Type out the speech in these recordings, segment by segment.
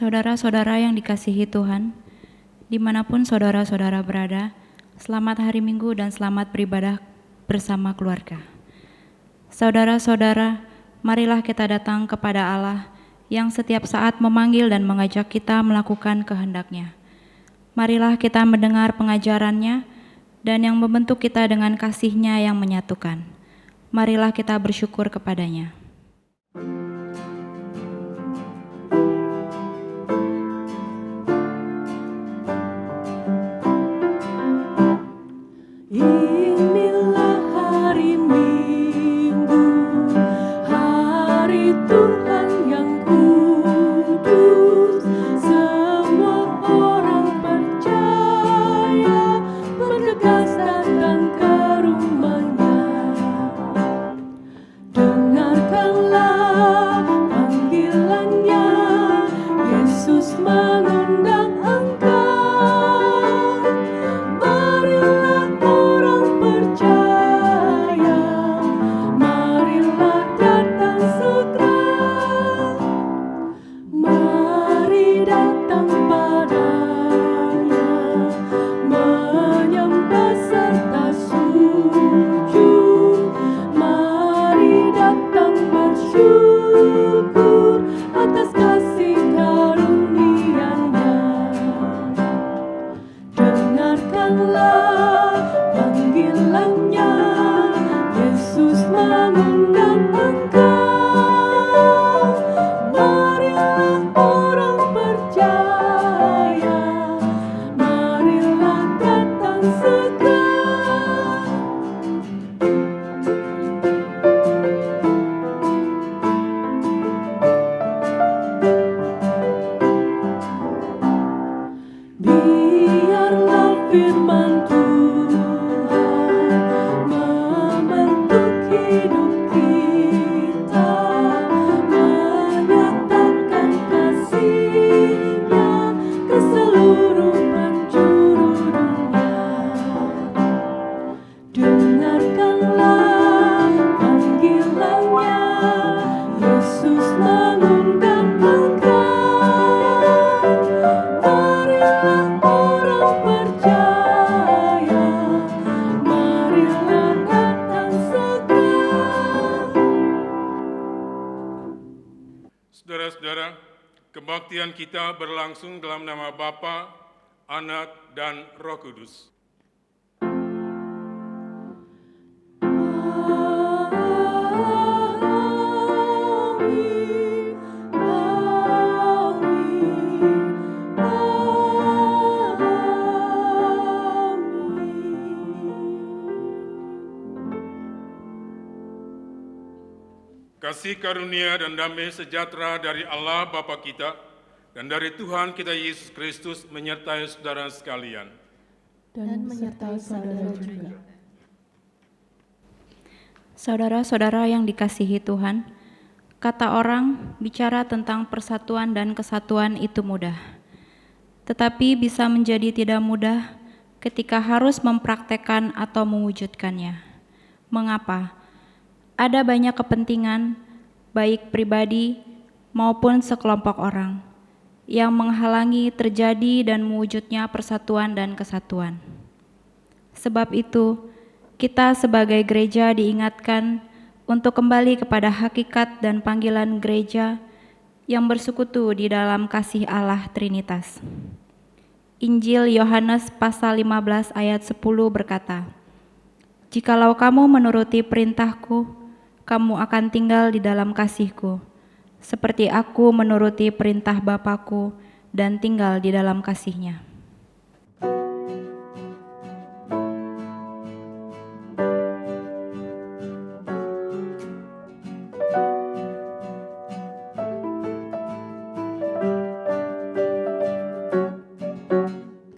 Saudara-saudara yang dikasihi Tuhan, dimanapun saudara-saudara berada, selamat hari Minggu dan selamat beribadah bersama keluarga. Saudara-saudara, marilah kita datang kepada Allah yang setiap saat memanggil dan mengajak kita melakukan kehendak-Nya. Marilah kita mendengar pengajaran-Nya dan yang membentuk kita dengan kasih-Nya yang menyatukan. Marilah kita bersyukur kepada-Nya. Inilah hari Minggu, hari Tuhan yang kudus. Semua orang percaya bergegas datang ke rumah-Nya. Dengarkanlah panggilan-Nya, Yesus mengundang engkau. Marilah orang percaya, marilah datang segera. Mari datang padanya, menyembah serta sujud. Mari datang bersyukur atas kasih karunia-Nya. Dengarkanlah panggilan-Nya, Yesus mengundang engkau. Marilah orang percaya, marilah datang segera. Biarlah firman Tuhan membentuk hidup kita, menyatakan kasih-Nya ke seluruh penjuru dunia. Dengarkanlah panggilan-Nya, Yesus mengundang engkau. Marilah orang percaya, marilah datang segera. Saudara-saudara, kebaktian kita berlangsung dalam nama Bapa, Anak, dan Roh Kudus. Amin, amin, amin. Kasih karunia dan damai sejahtera dari Allah Bapa kita dan dari Tuhan kita Yesus Kristus menyertai saudara sekalian. Dan menyertai saudara juga. Saudara-saudara yang dikasihi Tuhan, kata orang bicara tentang persatuan dan kesatuan itu mudah, tetapi bisa menjadi tidak mudah ketika harus mempraktekkan atau mewujudkannya. Mengapa? Ada banyak kepentingan, baik pribadi maupun sekelompok orang, yang menghalangi terjadi dan mewujudnya persatuan dan kesatuan. Sebab itu, kita sebagai gereja diingatkan untuk kembali kepada hakikat dan panggilan gereja yang bersekutu di dalam kasih Allah Trinitas. Injil Yohanes pasal 15 ayat 10 berkata, "Jikalau kamu menuruti perintahku, kamu akan tinggal di dalam kasihku, seperti aku menuruti perintah Bapa-Ku dan tinggal di dalam kasih-Nya."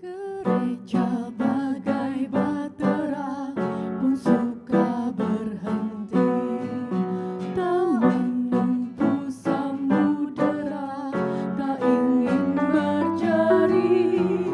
Gereja bagai batera pun suka berhenti, tak menempuh samudera, tak ingin berjari.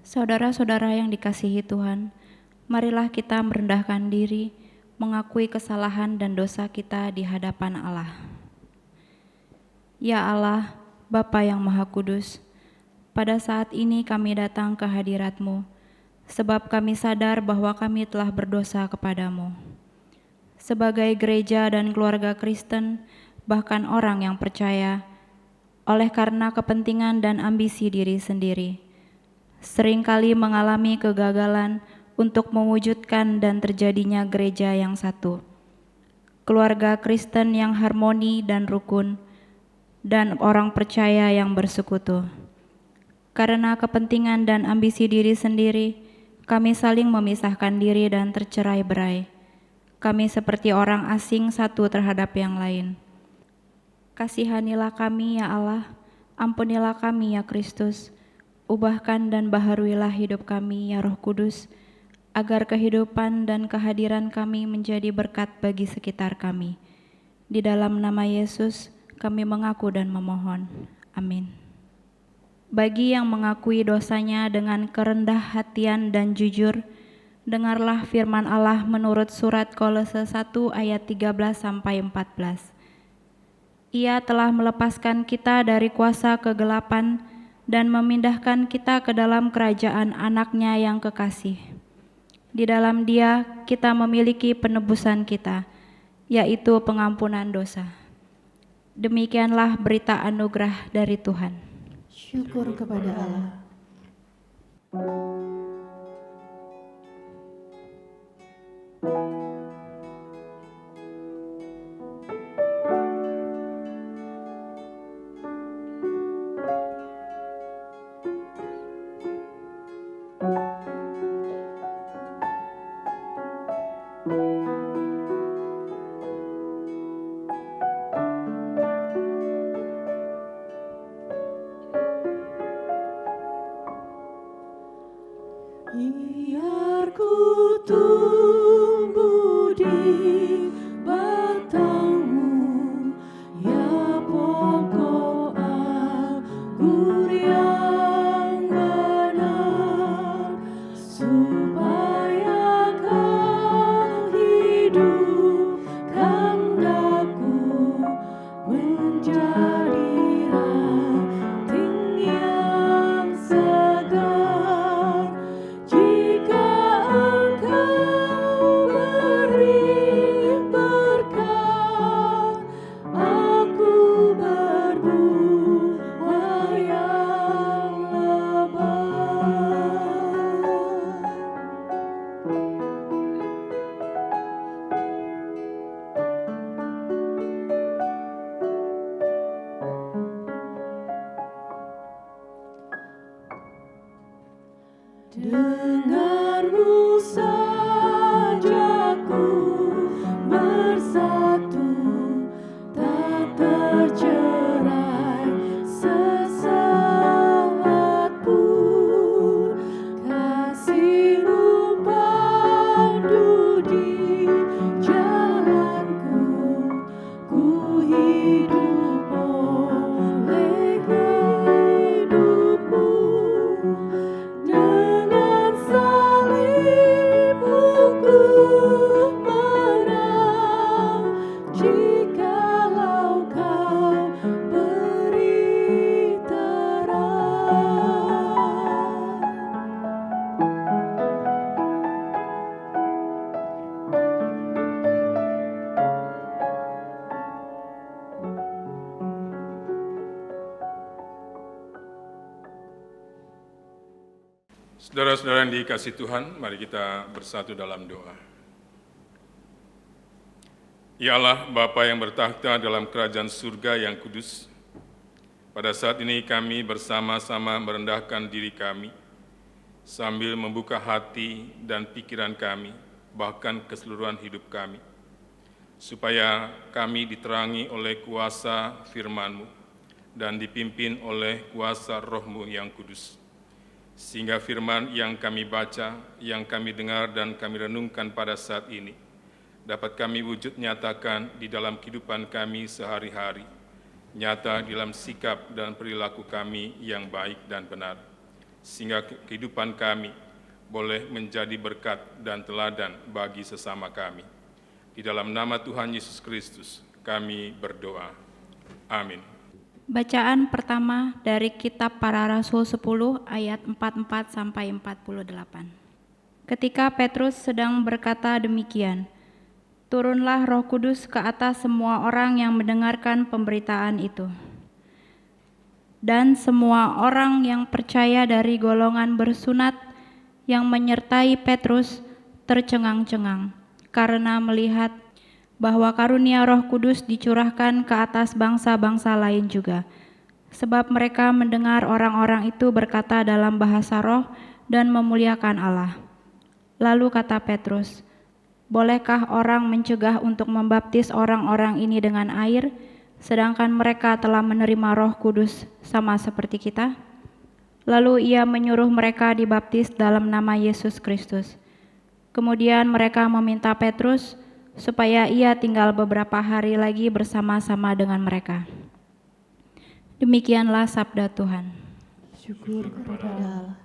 Saudara-saudara yang dikasihi Tuhan, marilah kita merendahkan diri, mengakui kesalahan dan dosa kita di hadapan Allah. Ya Allah, Bapa yang Maha Kudus, pada saat ini kami datang ke hadirat-Mu, sebab kami sadar bahwa kami telah berdosa kepadamu. Sebagai gereja dan keluarga Kristen, bahkan orang yang percaya, oleh karena kepentingan dan ambisi diri sendiri, seringkali mengalami kegagalan untuk mewujudkan dan terjadinya gereja yang satu, keluarga Kristen yang harmoni dan rukun, dan orang percaya yang bersekutu. Karena kepentingan dan ambisi diri sendiri, kami saling memisahkan diri dan tercerai-berai. Kami seperti orang asing satu terhadap yang lain. Kasihanilah kami ya Allah, ampunilah kami ya Kristus, ubahkan dan baharuilah hidup kami ya Roh Kudus, agar kehidupan dan kehadiran kami menjadi berkat bagi sekitar kami. Di dalam nama Yesus, kami mengaku dan memohon. Amin. Bagi yang mengakui dosanya dengan kerendah hatian dan jujur, dengarlah firman Allah menurut surat Kolose 1 ayat 13-14. Ia telah melepaskan kita dari kuasa kegelapan dan memindahkan kita ke dalam kerajaan Anak-Nya yang kekasih. Di dalam Dia kita memiliki penebusan kita, yaitu pengampunan dosa. Demikianlah berita anugerah dari Tuhan. Syukur kepada Allah. Biar ku tumbuh di batangmu, ya pokok anggur yang benar, supaya kau hidupkan daku menjadi ranting yang segar. Jika Engkau beri berkat, aku berbuah yang lebat. Denganmu saja ku bersatu, tak tercerai sesaat pun. Kasih-Mu pandu di jalanku, ku hidup oleh hidup-Mu. Dengan salib-Mu ku menang, jikalau Kau beri terang. Saudara-saudara yang dikasihi Tuhan, mari kita bersatu dalam doa. Ya Allah, Bapa yang bertakhta dalam kerajaan surga yang kudus, pada saat ini kami bersama-sama merendahkan diri kami, sambil membuka hati dan pikiran kami, bahkan keseluruhan hidup kami, supaya kami diterangi oleh kuasa firman-Mu dan dipimpin oleh kuasa Roh-Mu yang kudus. Sehingga firman yang kami baca, yang kami dengar dan kami renungkan pada saat ini, dapat kami wujud nyatakan di dalam kehidupan kami sehari-hari, nyata di dalam sikap dan perilaku kami yang baik dan benar. sehingga kehidupan kami boleh menjadi berkat dan teladan bagi sesama kami. Di dalam nama Tuhan Yesus Kristus kami berdoa. Amin. Bacaan pertama dari Kitab Para Rasul 10 ayat 44 sampai 48. Ketika Petrus sedang berkata demikian, turunlah Roh Kudus ke atas semua orang yang mendengarkan pemberitaan itu. Dan semua orang yang percaya dari golongan bersunat yang menyertai Petrus tercengang-cengang karena melihat bahwa karunia Roh Kudus dicurahkan ke atas bangsa-bangsa lain juga. Sebab mereka mendengar orang-orang itu berkata dalam bahasa roh dan memuliakan Allah. Lalu kata Petrus, bolehkah orang mencegah untuk membaptis orang-orang ini dengan air, sedangkan mereka telah menerima Roh Kudus sama seperti kita? Lalu ia menyuruh mereka dibaptis dalam nama Yesus Kristus. Kemudian mereka meminta Petrus supaya ia tinggal beberapa hari lagi bersama-sama dengan mereka. Demikianlah sabda Tuhan. Syukur kepada Allah.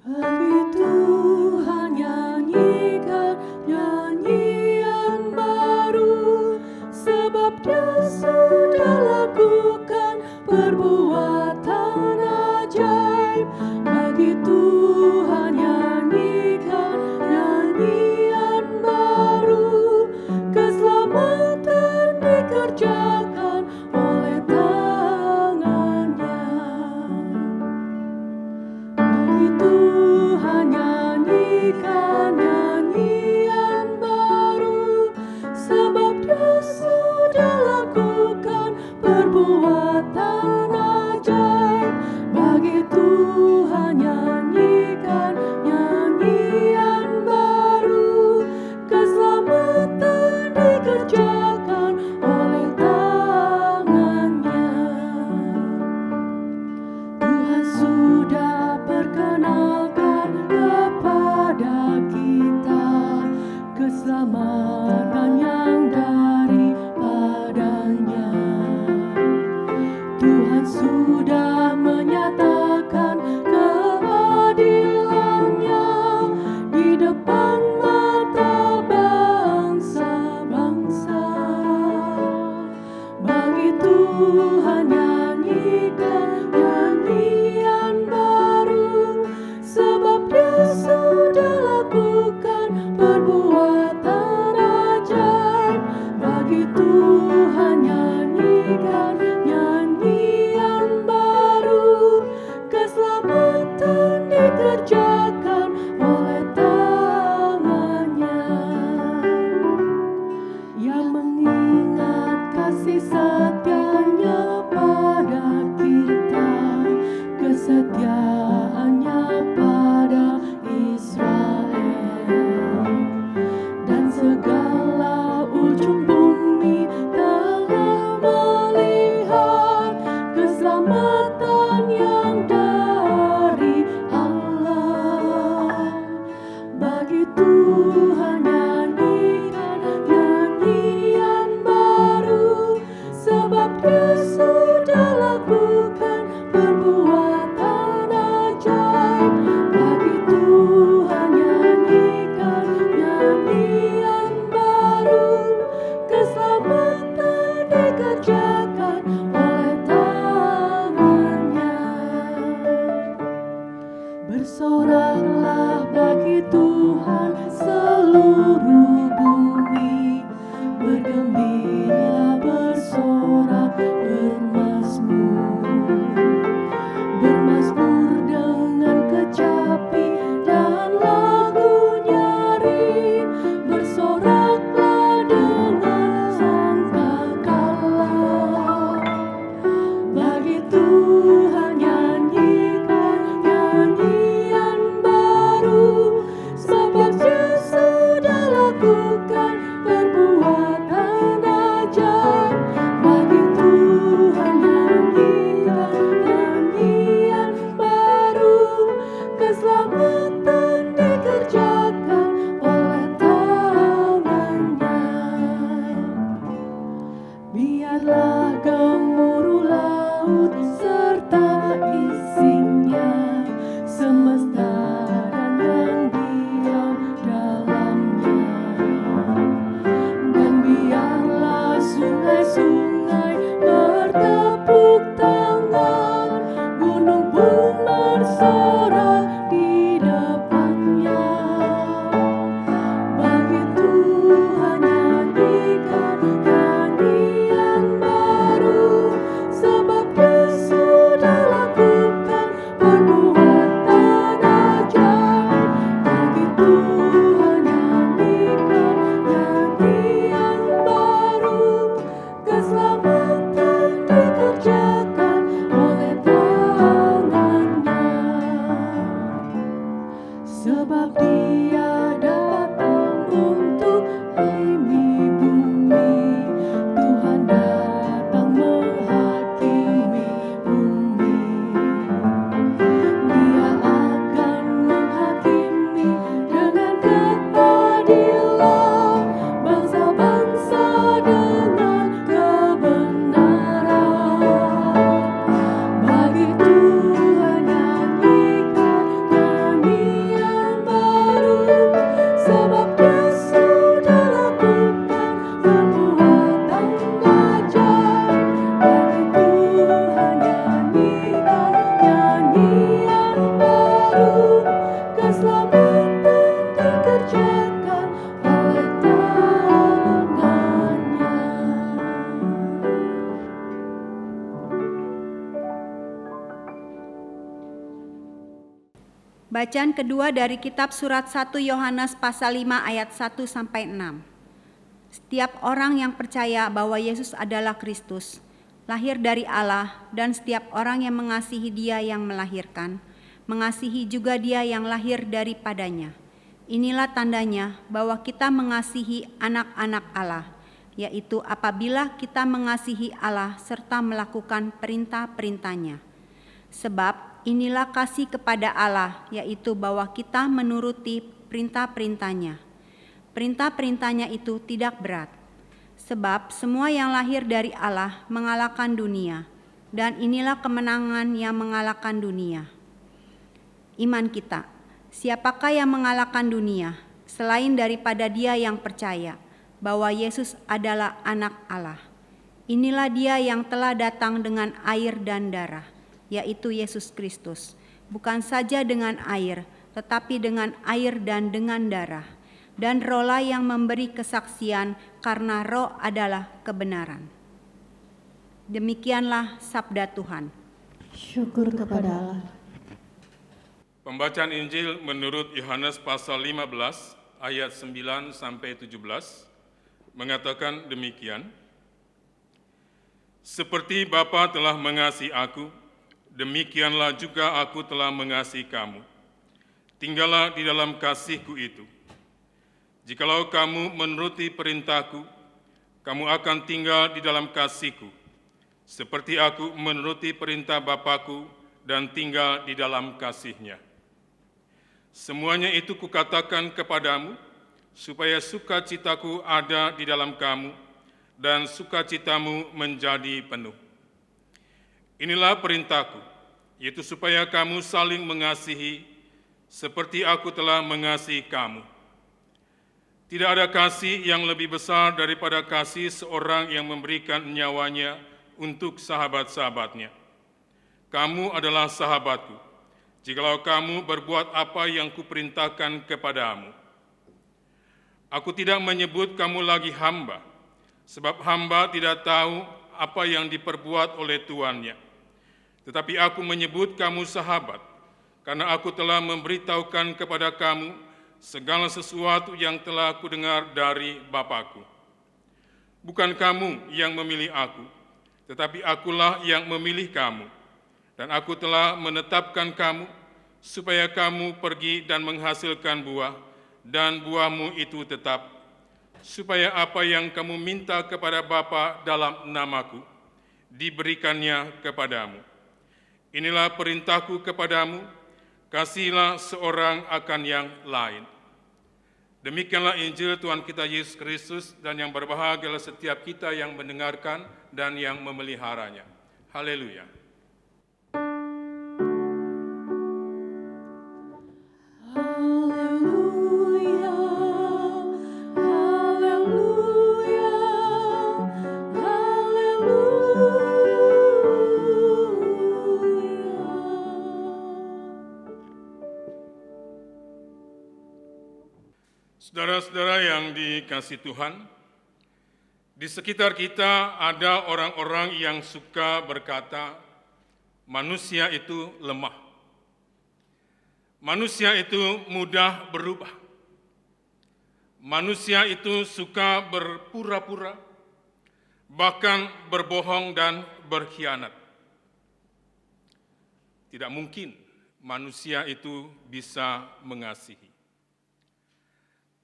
Bagi Tuhan nyanyikan nyanyian baru, sebab Dia sudah lakukan perbuatan ajaib. Bagi Tuhan nyanyikan nyanyian baru, keselamatan dikerjakan oleh tangannya. Bagi Tuhan nyanyikan nyanyian baru, sebab Dia sudah lakukan perbuatan ajaib. Bagi Tuhan nyanyikan nyanyian baru, keselamatan dikerjakan oleh tangannya. Tuhan sudah perkenalkan kepada kita keselamatan yang daripadanya. Tuhan sudah menyatakan keadilannya di depan mata bangsa-bangsa. Bagi Tuhan nyanyikan nyanyian baru, sebab Dia sudah lakukan perbuatan ajaib. Bagi Tuhan nyanyikan nyanyian baru, keselamatan dikerjakan oleh tangannya. Yang mengingat kasih setianya pada kita, kesetiaannya pada Israel, dan segala ujung bumi telah melihat keselamatan yang dari Allah. Bagi Tuhan nyanyikan nyanyian baru, sebab Dia sudah lakukan perbuatan ajaib. Bagi Tuhan nyanyikan nyanyian baru, keselamatan dikerjakan oleh tangannya. Bersoraklah bagi Tuhan seluruh bumi, bergembira bersorak bermazmur. Bermazmur dengan kecapi dan lagu nyaring, bersoraklah dengan sangkakala. Bagi Tuhan nyanyikan nyanyian baru, sebab Dia sudah lakukan bersorak di depannya. Bagi Tuhan nyanyikan nyanyian baru, sebab Dia sudah lakukan perbuatan ajaib. Bagi Tuhan nyanyikan nyanyian baru, keselamatan dikerjakan oleh tangannya. Sebab Dia datang untuk ini bumi, Tuhan datang menghakimi bumi. Dia akan menghakimi dengan keadilan bangsa-bangsa dengan kebenaran. Bagi Tuhan nyanyikan nyanyian baru, sebab Dia sudah lakukan perbuatan ajaib. Bagi Tuhan nyanyikan nyanyian baru, keselamatan dikerjakan oleh tangannya. Bacaan kedua dari kitab surat 1 Yohanes pasal 5 ayat 1 sampai 6. Setiap orang yang percaya bahwa Yesus adalah Kristus, lahir dari Allah, dan setiap orang yang mengasihi Dia yang melahirkan, mengasihi juga Dia yang lahir daripadanya. Inilah tandanya bahwa kita mengasihi anak-anak Allah, yaitu apabila kita mengasihi Allah serta melakukan perintah-perintah-Nya. Sebab inilah kasih kepada Allah, yaitu bahwa kita menuruti perintah-perintah-Nya. Perintah-perintah-Nya itu tidak berat, sebab semua yang lahir dari Allah mengalahkan dunia, dan inilah kemenangan yang mengalahkan dunia, iman kita. Siapakah yang mengalahkan dunia, selain daripada dia yang percaya bahwa Yesus adalah anak Allah? Inilah Dia yang telah datang dengan air dan darah, yaitu Yesus Kristus, bukan saja dengan air, tetapi dengan air dan dengan darah. Dan Roh-lah yang memberi kesaksian, karena Roh adalah kebenaran. Demikianlah sabda Tuhan. Syukur kepada Allah. Pembacaan Injil menurut Yohanes pasal 15 ayat 9 sampai 17 mengatakan demikian. Seperti Bapa telah mengasihi aku, demikianlah juga aku telah mengasihi kamu. Tinggallah di dalam kasih-Ku itu. Jikalau kamu menuruti perintah-Ku, kamu akan tinggal di dalam kasih-Ku, seperti aku menuruti perintah Bapa-Ku dan tinggal di dalam kasih-Nya. Semuanya itu Kukatakan kepadamu, supaya sukacita-Ku ada di dalam kamu, dan sukacitamu menjadi penuh. Inilah perintah-Ku, yaitu supaya kamu saling mengasihi, seperti aku telah mengasihi kamu. Tidak ada kasih yang lebih besar daripada kasih seorang yang memberikan nyawanya untuk sahabat-sahabatnya. Kamu adalah sahabatku, jikalau kamu berbuat apa yang Kuperintahkan kepadamu. Aku tidak menyebut kamu lagi hamba, sebab hamba tidak tahu apa yang diperbuat oleh tuannya. Tetapi aku menyebut kamu sahabat, karena aku telah memberitahukan kepada kamu segala sesuatu yang telah Kudengar dari Bapa-Ku. Bukan kamu yang memilih aku, tetapi akulah yang memilih kamu. Dan aku telah menetapkan kamu, supaya kamu pergi dan menghasilkan buah, dan buahmu itu tetap, supaya apa yang kamu minta kepada Bapa dalam nama-Ku, diberikannya kepadamu. Inilah perintah-Ku kepadamu, kasihilah seorang akan yang lain. Demikianlah Injil Tuhan kita Yesus Kristus, dan yang berbahagialah setiap kita yang mendengarkan dan yang memeliharanya. Haleluya. Haleluya, haleluya, haleluya. Saudara-saudara yang dikasihi Tuhan, di sekitar kita ada orang-orang yang suka berkata, manusia itu lemah. Manusia itu mudah berubah. Manusia itu suka berpura-pura, bahkan berbohong dan berkhianat. Tidak mungkin manusia itu bisa mengasihi.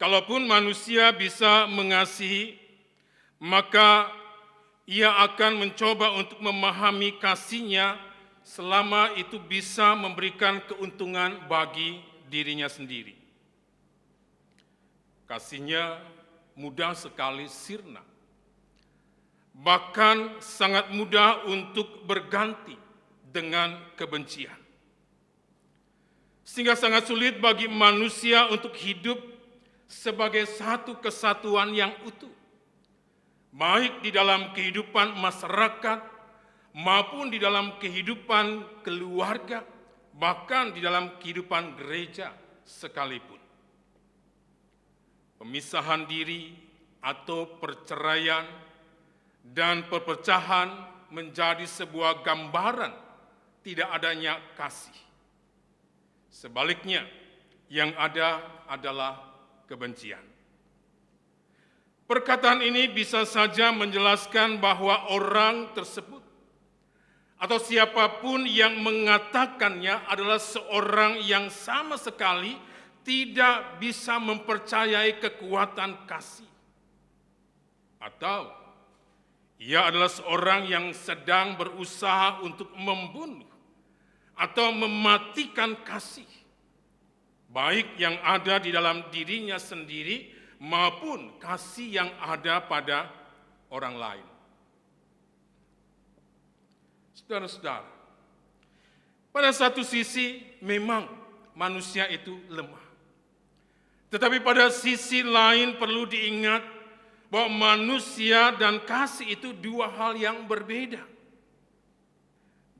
Kalaupun manusia bisa mengasihi, maka ia akan mencoba untuk memahami kasihnya selama itu bisa memberikan keuntungan bagi dirinya sendiri. Kasihnya mudah sekali sirna, bahkan sangat mudah untuk berganti dengan kebencian. Sehingga sangat sulit bagi manusia untuk hidup sebagai satu kesatuan yang utuh, baik di dalam kehidupan masyarakat maupun di dalam kehidupan keluarga, bahkan di dalam kehidupan gereja sekalipun. Pemisahan diri atau perceraian dan perpecahan menjadi sebuah gambaran tidak adanya kasih. Sebaliknya, yang ada adalah kebencian. Perkataan ini bisa saja menjelaskan bahwa orang tersebut atau siapapun yang mengatakannya adalah seorang yang sama sekali tidak bisa mempercayai kekuatan kasih. Atau ia adalah seorang yang sedang berusaha untuk membunuh atau mematikan kasih, baik yang ada di dalam dirinya sendiri maupun kasih yang ada pada orang lain. Saudara-saudara, pada satu sisi memang manusia itu lemah. Tetapi pada sisi lain perlu diingat bahwa manusia dan kasih itu dua hal yang berbeda.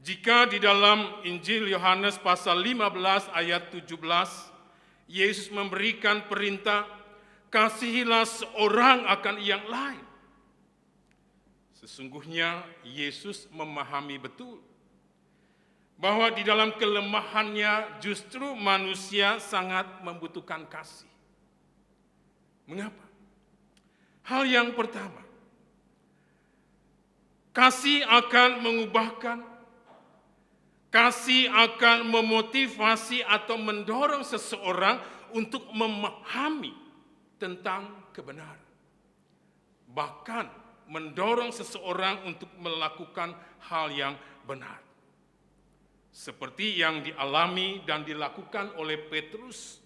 Jika di dalam Injil Yohanes pasal 15 ayat 17, Yesus memberikan perintah, kasihilah seorang akan yang lain. Sesungguhnya Yesus memahami betul bahwa di dalam kelemahannya justru manusia sangat membutuhkan kasih. Mengapa? Hal yang pertama, kasih akan mengubahkan, kasih akan memotivasi atau mendorong seseorang untuk memahami tentang kebenaran. Bahkan mendorong seseorang untuk melakukan hal yang benar. Seperti yang dialami dan dilakukan oleh Petrus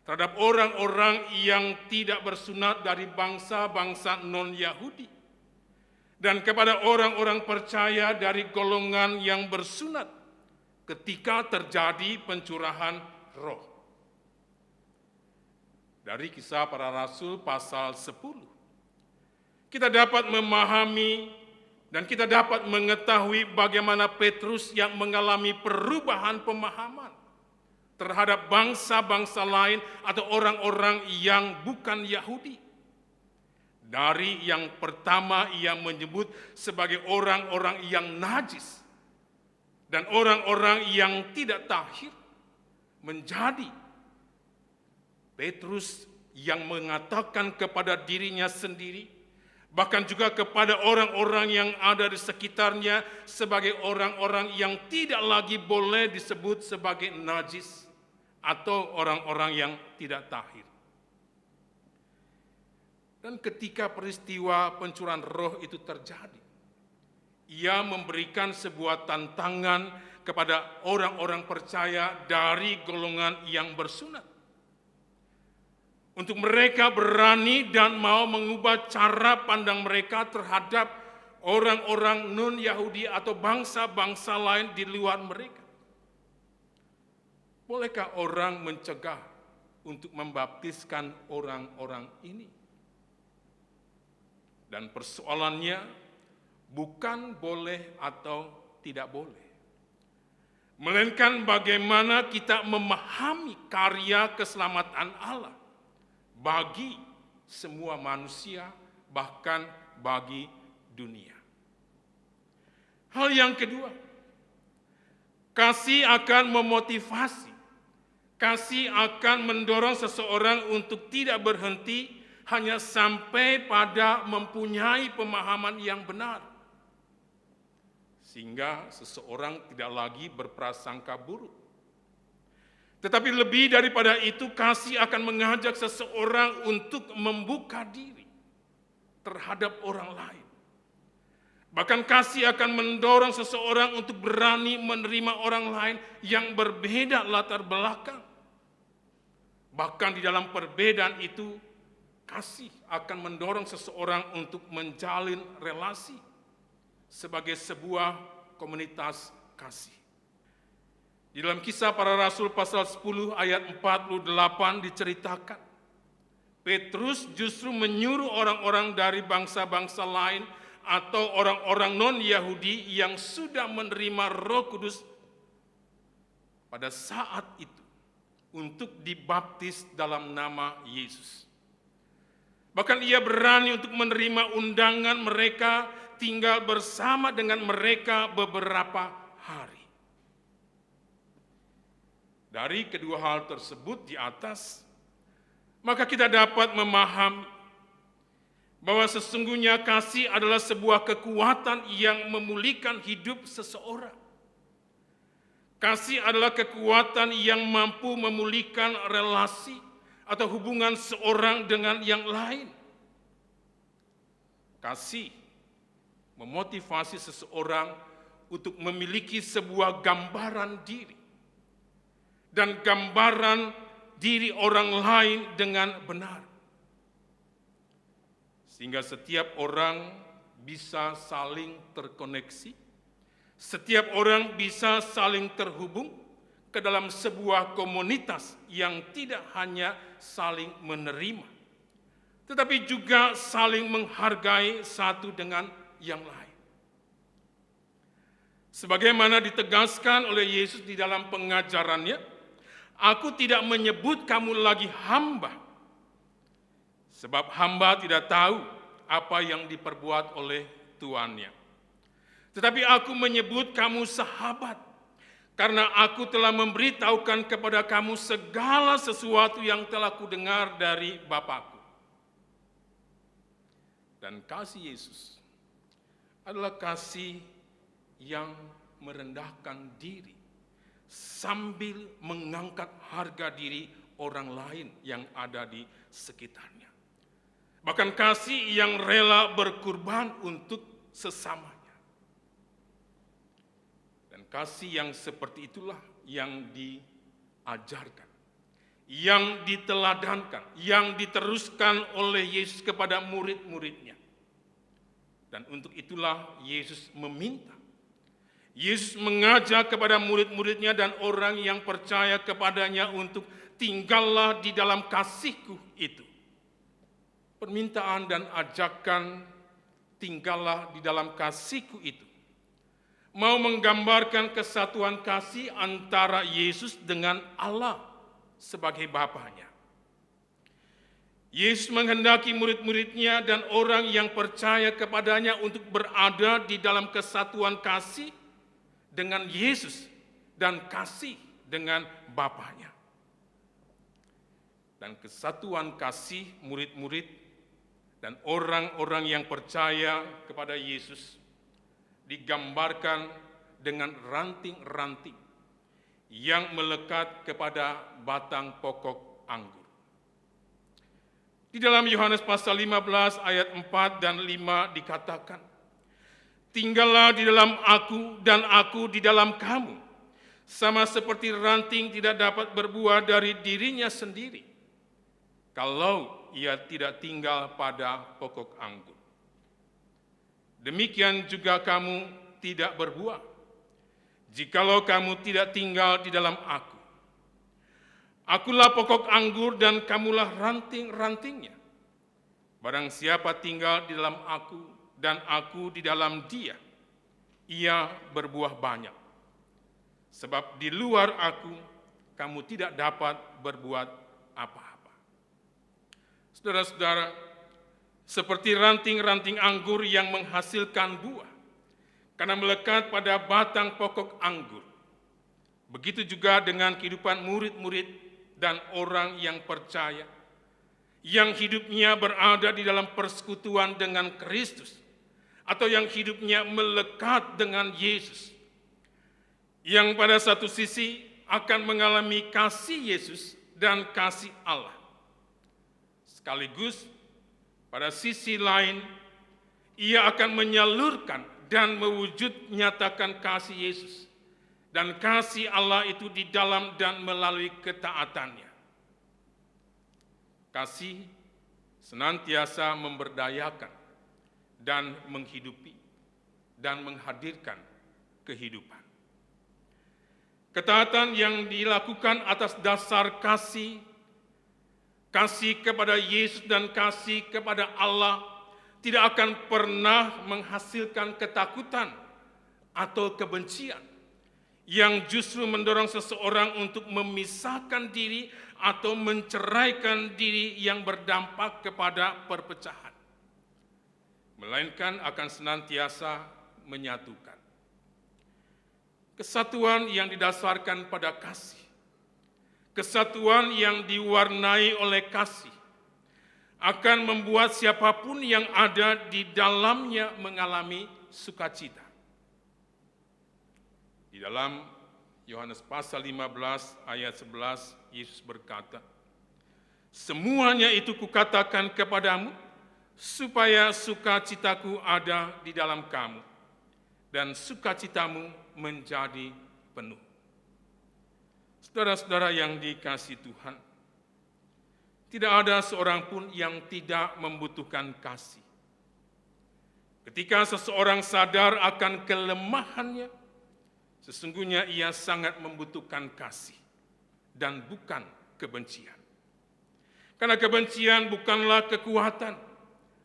terhadap orang-orang yang tidak bersunat dari bangsa-bangsa non-Yahudi, dan kepada orang-orang percaya dari golongan yang bersunat ketika terjadi pencurahan roh. Dari Kisah Para Rasul pasal 10, kita dapat memahami dan kita dapat mengetahui bagaimana Petrus yang mengalami perubahan pemahaman terhadap bangsa-bangsa lain atau orang-orang yang bukan Yahudi. Dari yang pertama ia menyebut sebagai orang-orang yang najis dan orang-orang yang tidak tahir, menjadi Petrus yang mengatakan kepada dirinya sendiri, bahkan juga kepada orang-orang yang ada di sekitarnya sebagai orang-orang yang tidak lagi boleh disebut sebagai najis atau orang-orang yang tidak tahir. Dan ketika peristiwa pencurahan roh itu terjadi, ia memberikan sebuah tantangan kepada orang-orang percaya dari golongan yang bersunat, untuk mereka berani dan mau mengubah cara pandang mereka terhadap orang-orang non-Yahudi atau bangsa-bangsa lain di luar mereka. Bolehkah orang mencegah untuk membaptiskan orang-orang ini? Dan persoalannya bukan boleh atau tidak boleh, melainkan bagaimana kita memahami karya keselamatan Allah, bagi semua manusia, bahkan bagi dunia. Hal yang kedua, kasih akan memotivasi, kasih akan mendorong seseorang untuk tidak berhenti hanya sampai pada mempunyai pemahaman yang benar. Sehingga seseorang tidak lagi berprasangka buruk. Tetapi lebih daripada itu, kasih akan mengajak seseorang untuk membuka diri terhadap orang lain. Bahkan kasih akan mendorong seseorang untuk berani menerima orang lain yang berbeda latar belakang. Bahkan di dalam perbedaan itu, kasih akan mendorong seseorang untuk menjalin relasi sebagai sebuah komunitas kasih. Di dalam Kisah Para Rasul pasal 10 ayat 48 diceritakan, Petrus justru menyuruh orang-orang dari bangsa-bangsa lain atau orang-orang non-Yahudi yang sudah menerima Roh Kudus pada saat itu untuk dibaptis dalam nama Yesus. Bahkan ia berani untuk menerima undangan mereka tinggal bersama dengan mereka beberapa hari. Dari kedua hal tersebut di atas, maka kita dapat memahami bahwa sesungguhnya kasih adalah sebuah kekuatan yang memulihkan hidup seseorang. Kasih adalah kekuatan yang mampu memulihkan relasi atau hubungan seorang dengan yang lain. Kasih memotivasi seseorang untuk memiliki sebuah gambaran diri dan gambaran diri orang lain dengan benar. Sehingga setiap orang bisa saling terkoneksi, setiap orang bisa saling terhubung ke dalam sebuah komunitas yang tidak hanya saling menerima, tetapi juga saling menghargai satu dengan yang lain. Sebagaimana ditegaskan oleh Yesus di dalam pengajarannya, "Aku tidak menyebut kamu lagi hamba, sebab hamba tidak tahu apa yang diperbuat oleh tuannya. Tetapi aku menyebut kamu sahabat, karena aku telah memberitahukan kepada kamu segala sesuatu yang telah kudengar dari Bapa-Ku." Dan kasih Yesus adalah kasih yang merendahkan diri sambil mengangkat harga diri orang lain yang ada di sekitarnya. Bahkan kasih yang rela berkorban untuk sesamanya. Dan kasih yang seperti itulah yang diajarkan, yang diteladankan, yang diteruskan oleh Yesus kepada murid-muridnya. Dan untuk itulah Yesus meminta, Yesus mengajak kepada murid-muridnya dan orang yang percaya kepadanya untuk tinggallah di dalam kasih-Ku itu. Permintaan dan ajakan tinggallah di dalam kasih-Ku itu mau menggambarkan kesatuan kasih antara Yesus dengan Allah sebagai Bapanya. Yesus menghendaki murid-muridnya dan orang yang percaya kepadanya untuk berada di dalam kesatuan kasih dengan Yesus dan kasih dengan Bapanya. Dan kesatuan kasih murid-murid dan orang-orang yang percaya kepada Yesus digambarkan dengan ranting-ranting yang melekat kepada batang pokok anggur. Di dalam Yohanes pasal 15 ayat 4 dan 5 dikatakan, "Tinggallah di dalam Aku dan Aku di dalam kamu, sama seperti ranting tidak dapat berbuah dari dirinya sendiri kalau ia tidak tinggal pada pokok anggur. Demikian juga kamu tidak berbuah, jikalau kamu tidak tinggal di dalam Aku. Akulah pokok anggur dan kamulah ranting-rantingnya. Barang siapa tinggal di dalam Aku dan Aku di dalam Dia, ia berbuah banyak. Sebab di luar Aku, kamu tidak dapat berbuat apa-apa." Saudara-saudara, seperti ranting-ranting anggur yang menghasilkan buah karena melekat pada batang pokok anggur, begitu juga dengan kehidupan murid-murid dan orang yang percaya, yang hidupnya berada di dalam persekutuan dengan Kristus, atau yang hidupnya melekat dengan Yesus, yang pada satu sisi akan mengalami kasih Yesus dan kasih Allah. Sekaligus pada sisi lain, ia akan menyalurkan dan mewujud nyatakan kasih Yesus dan kasih Allah itu di dalam dan melalui ketaatannya. Kasih senantiasa memberdayakan dan menghidupi dan menghadirkan kehidupan. Ketaatan yang dilakukan atas dasar kasih kepada Yesus dan kasih kepada Allah tidak akan pernah menghasilkan ketakutan atau kebencian yang justru mendorong seseorang untuk memisahkan diri atau menceraikan diri yang berdampak kepada perpecahan, melainkan akan senantiasa menyatukan. Kesatuan yang didasarkan pada kasih, kesatuan yang diwarnai oleh kasih, akan membuat siapapun yang ada di dalamnya mengalami sukacita. Di dalam Yohanes pasal 15 ayat 11, Yesus berkata, "Semuanya itu kukatakan kepadamu, supaya sukacitaku ada di dalam kamu, dan sukacitamu menjadi penuh." Saudara-saudara yang dikasihi Tuhan, tidak ada seorang pun yang tidak membutuhkan kasih. Ketika seseorang sadar akan kelemahannya, sesungguhnya ia sangat membutuhkan kasih dan bukan kebencian. Karena kebencian bukanlah kekuatan,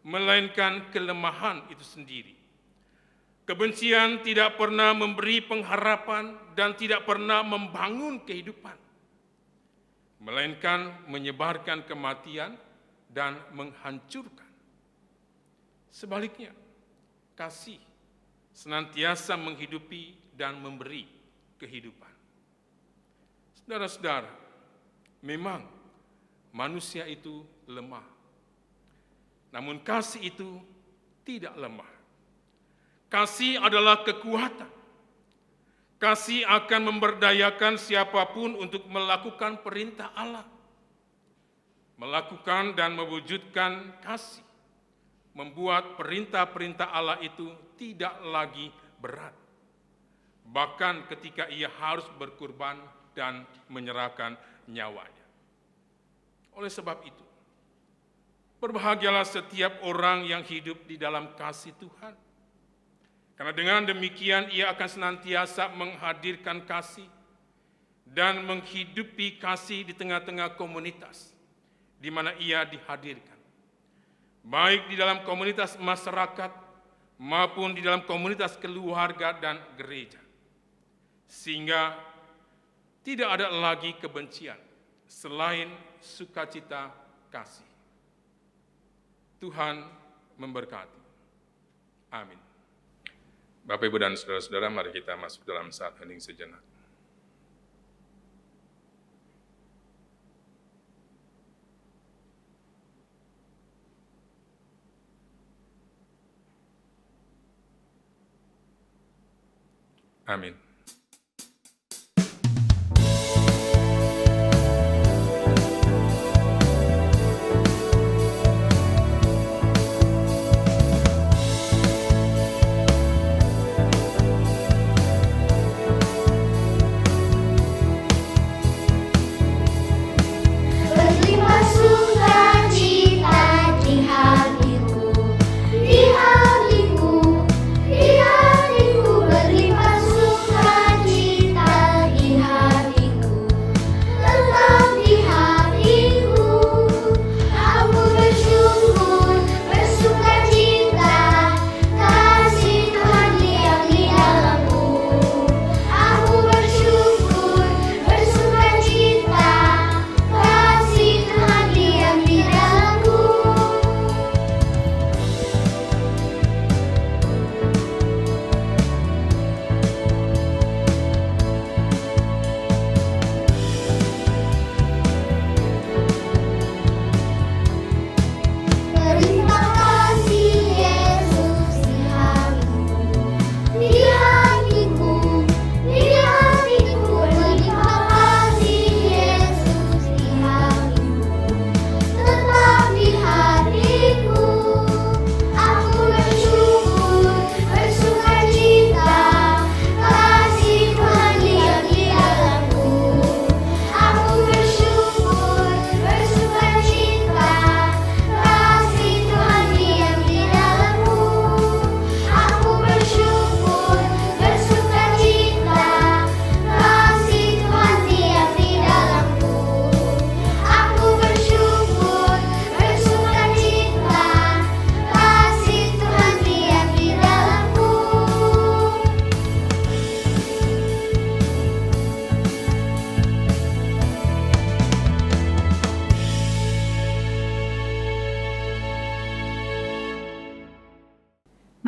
melainkan kelemahan itu sendiri. Kebencian tidak pernah memberi pengharapan dan tidak pernah membangun kehidupan, melainkan menyebarkan kematian dan menghancurkan. Sebaliknya, kasih senantiasa menghidupi dan memberi kehidupan. Saudara-saudara, memang manusia itu lemah, namun kasih itu tidak lemah. Kasih adalah kekuatan. Kasih akan memberdayakan siapapun untuk melakukan perintah Allah. Melakukan dan mewujudkan kasih membuat perintah-perintah Allah itu tidak lagi berat. Bahkan ketika ia harus berkurban dan menyerahkan nyawanya. Oleh sebab itu, berbahagialah setiap orang yang hidup di dalam kasih Tuhan. Karena dengan demikian ia akan senantiasa menghadirkan kasih dan menghidupi kasih di tengah-tengah komunitas di mana ia dihadirkan. Baik di dalam komunitas masyarakat maupun di dalam komunitas keluarga dan gereja. Sehingga tidak ada lagi kebencian selain sukacita kasih. Tuhan memberkati. Amin. Bapak, Ibu, dan saudara-saudara, mari kita masuk dalam saat hening sejenak. Amin. Berlimpah sukacita di hatiku, di hatiku, di hatiku. Berlimpah sukacita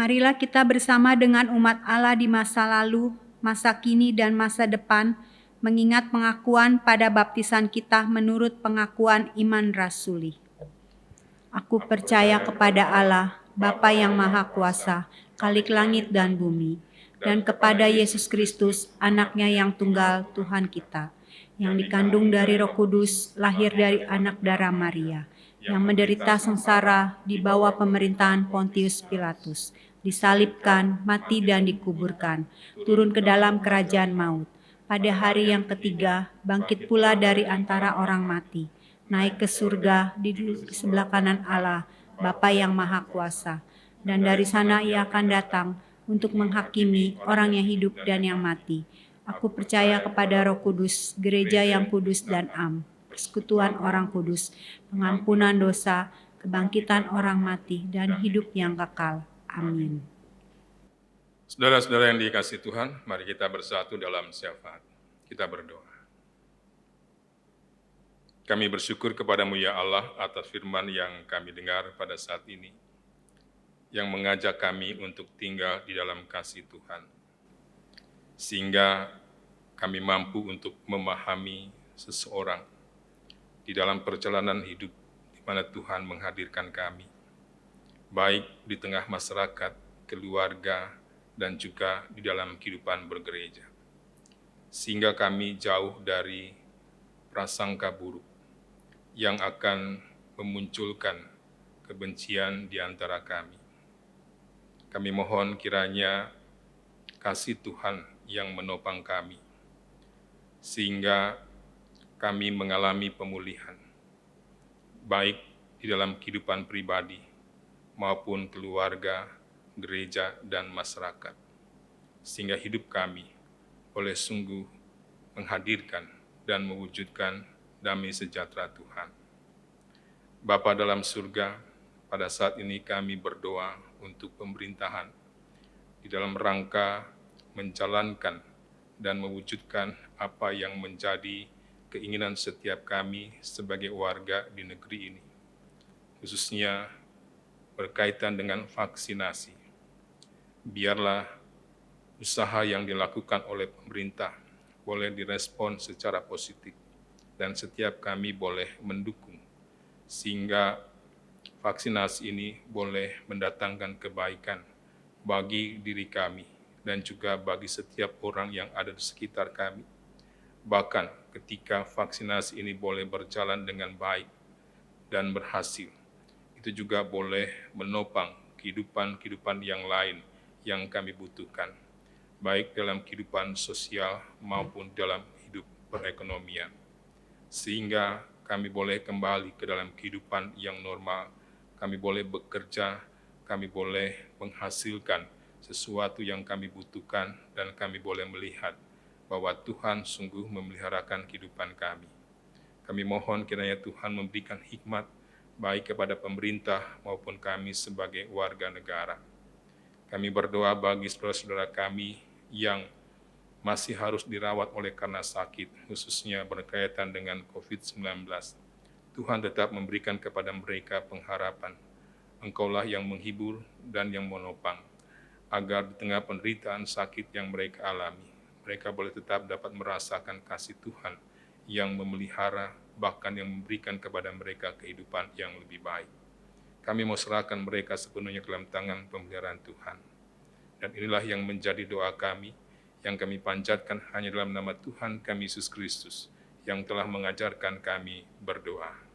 Marilah kita bersama dengan umat Allah di masa lalu, masa kini, dan masa depan, mengingat pengakuan pada baptisan kita menurut pengakuan iman rasuli. Aku percaya kepada Allah, Bapa yang Maha Kuasa, Khalik langit dan bumi, dan kepada Yesus Kristus, anaknya yang tunggal, Tuhan kita, yang dikandung dari Roh Kudus, lahir dari anak darah Maria, yang menderita sengsara di bawah pemerintahan Pontius Pilatus, disalibkan, mati dan dikuburkan, turun ke dalam kerajaan maut. Pada hari yang ketiga, bangkit pula dari antara orang mati, naik ke surga, duduk di sebelah kanan Allah, Bapa yang Maha Kuasa, dan dari sana ia akan datang untuk menghakimi orang yang hidup dan yang mati. Aku percaya kepada Roh Kudus, gereja yang kudus dan am, persekutuan orang kudus, pengampunan dosa, kebangkitan orang mati, dan hidup yang kekal. Amin. Saudara-saudara yang dikasihi Tuhan, mari kita bersatu dalam syafaat. Kita berdoa. Kami bersyukur kepadamu ya Allah atas firman yang kami dengar pada saat ini, yang mengajak kami untuk tinggal di dalam kasih Tuhan, sehingga kami mampu untuk memahami seseorang di dalam perjalanan hidup di mana Tuhan menghadirkan kami, baik di tengah masyarakat, keluarga, dan juga di dalam kehidupan bergereja, sehingga kami jauh dari prasangka buruk yang akan memunculkan kebencian di antara kami. Kami mohon kiranya kasih Tuhan yang menopang kami, sehingga kami mengalami pemulihan, baik di dalam kehidupan pribadi maupun keluarga, gereja, dan masyarakat, sehingga hidup kami boleh sungguh menghadirkan dan mewujudkan damai sejahtera Tuhan. Bapa dalam surga, pada saat ini kami berdoa untuk pemerintahan di dalam rangka menjalankan dan mewujudkan apa yang menjadi keinginan setiap kami sebagai warga di negeri ini, khususnya berkaitan dengan vaksinasi. Biarlah usaha yang dilakukan oleh pemerintah boleh direspon secara positif, dan setiap kami boleh mendukung, sehingga vaksinasi ini boleh mendatangkan kebaikan bagi diri kami dan juga bagi setiap orang yang ada di sekitar kami. Bahkan ketika vaksinasi ini boleh berjalan dengan baik dan berhasil, itu juga boleh menopang kehidupan yang lain yang kami butuhkan, baik dalam kehidupan sosial maupun dalam hidup perekonomian, sehingga kami boleh kembali ke dalam kehidupan yang normal, kami boleh bekerja, kami boleh menghasilkan sesuatu yang kami butuhkan, dan kami boleh melihat bahwa Tuhan sungguh memeliharakan kehidupan kami. Kami mohon kiranya Tuhan memberikan hikmat baik kepada pemerintah maupun kami sebagai warga negara. Kami berdoa bagi saudara-saudara kami yang masih harus dirawat oleh karena sakit, khususnya berkaitan dengan COVID-19. Tuhan tetap memberikan kepada mereka pengharapan. Engkaulah yang menghibur dan yang menopang, agar di tengah penderitaan sakit yang mereka alami, mereka boleh tetap dapat merasakan kasih Tuhan yang memelihara, bahkan yang memberikan kepada mereka kehidupan yang lebih baik. Kami mau serahkan mereka sepenuhnya ke dalam tangan pemeliharaan Tuhan. Dan inilah yang menjadi doa kami, yang kami panjatkan hanya dalam nama Tuhan kami Yesus Kristus, yang telah mengajarkan kami berdoa.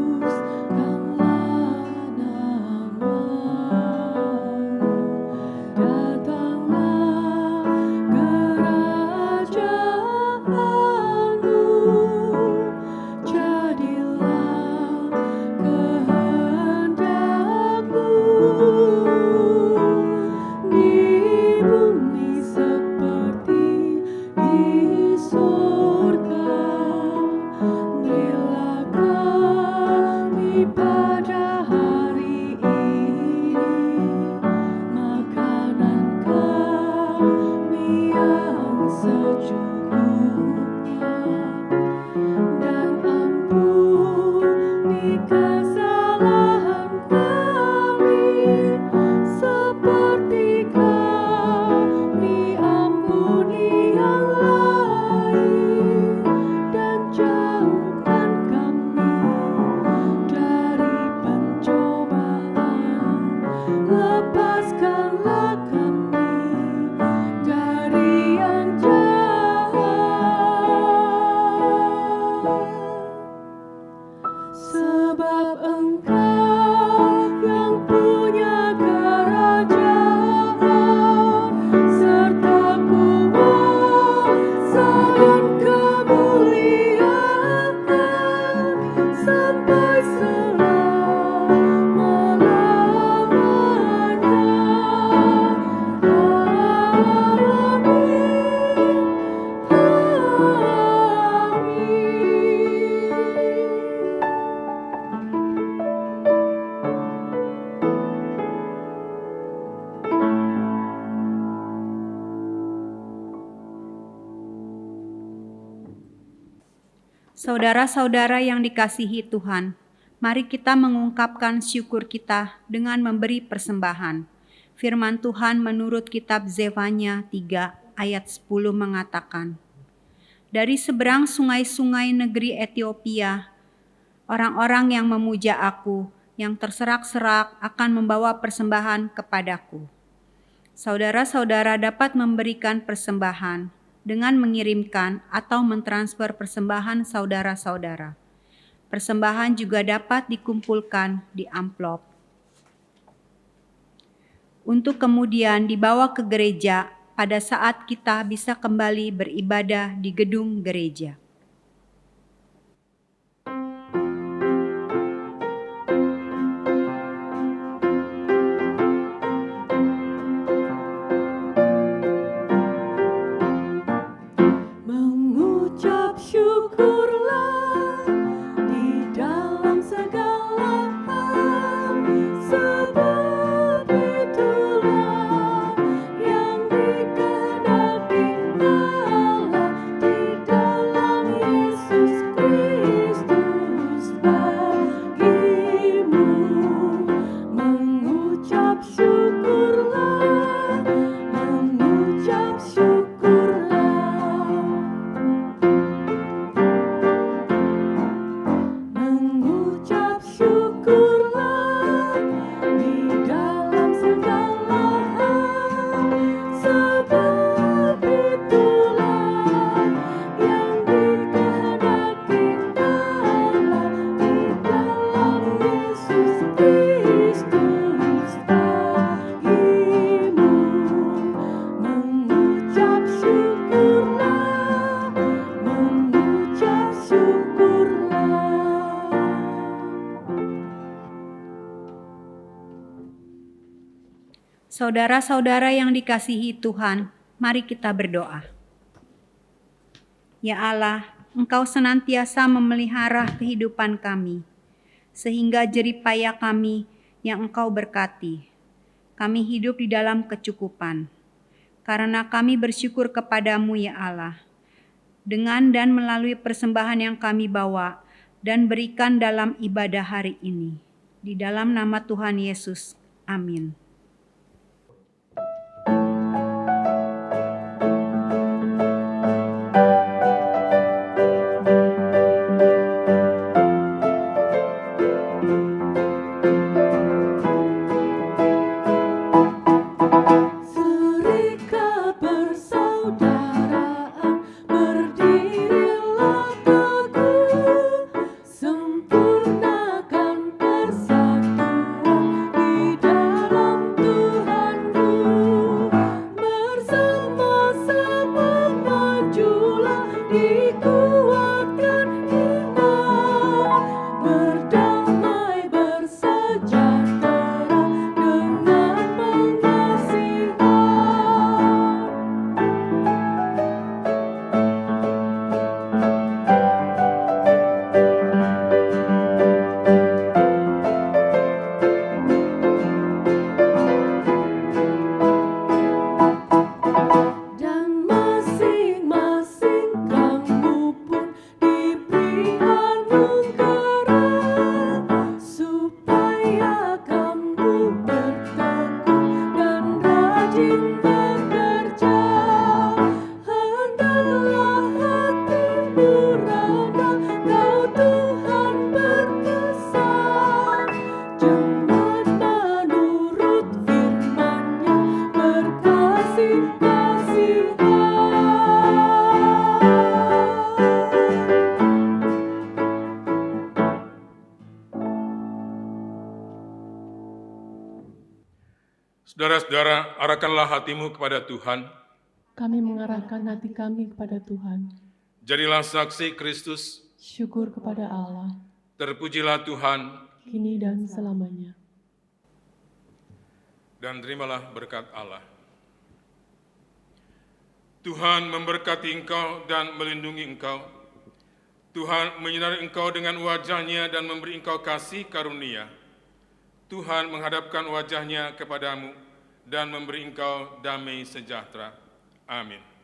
Kuduskanlah sebab Engkau yang punya kerajaan serta kuasa dan kemuliaan sampai selama-lamanya. Saudara-saudara yang dikasihi Tuhan, mari kita mengungkapkan syukur kita dengan memberi persembahan. Firman Tuhan menurut kitab Zefanya 3 ayat 10 mengatakan, "Dari seberang sungai-sungai negeri Etiopia, orang-orang yang memuja aku, yang terserak-serak akan membawa persembahan kepadaku." Saudara-saudara dapat memberikan persembahan dengan mengirimkan atau mentransfer persembahan saudara-saudara. Persembahan juga dapat dikumpulkan di amplop untuk kemudian dibawa ke gereja pada saat kita bisa kembali beribadah di gedung gereja. Mengucap syukurlah di dalam segala hal, sebab itulah yang dikehendaki Allah di dalam Yesus Kristus bagimu. Mengucap syukurlah, mengucap syukurlah. Mengucap syukurlah di dalam segala hal, sebab itulah yang dikehendaki Allah di dalam Yesus Kristus bagimu. Mengucap syukurlah, mengucap syukurlah. Saudara-saudara yang dikasihi Tuhan, mari kita berdoa. Ya Allah, Engkau senantiasa memelihara kehidupan kami, sehingga jeripaya kami yang Engkau berkati. Kami hidup di dalam kecukupan, karena kami bersyukur kepadamu ya Allah. Dengan dan melalui persembahan yang kami bawa dan berikan dalam ibadah hari ini. Di dalam nama Tuhan Yesus, amin. Serikat persaudaraan, berdirilah teguh, sempurnakan persatuan di dalam Saudara-saudara, arahkanlah hatimu kepada Tuhan. Kami mengarahkan hati kami kepada Tuhan. Jadilah saksi Kristus. Syukur kepada Allah, Terpujilah Tuhan. kini dan selamanya. Dan terimalah berkat Allah. Tuhan memberkati engkau dan melindungi engkau. Tuhan menyinari engkau dengan wajah-Nya dan memberi engkau kasih karunia. Tuhan menghadapkan wajah-Nya kepadamu dan memberi engkau damai sejahtera. Amin.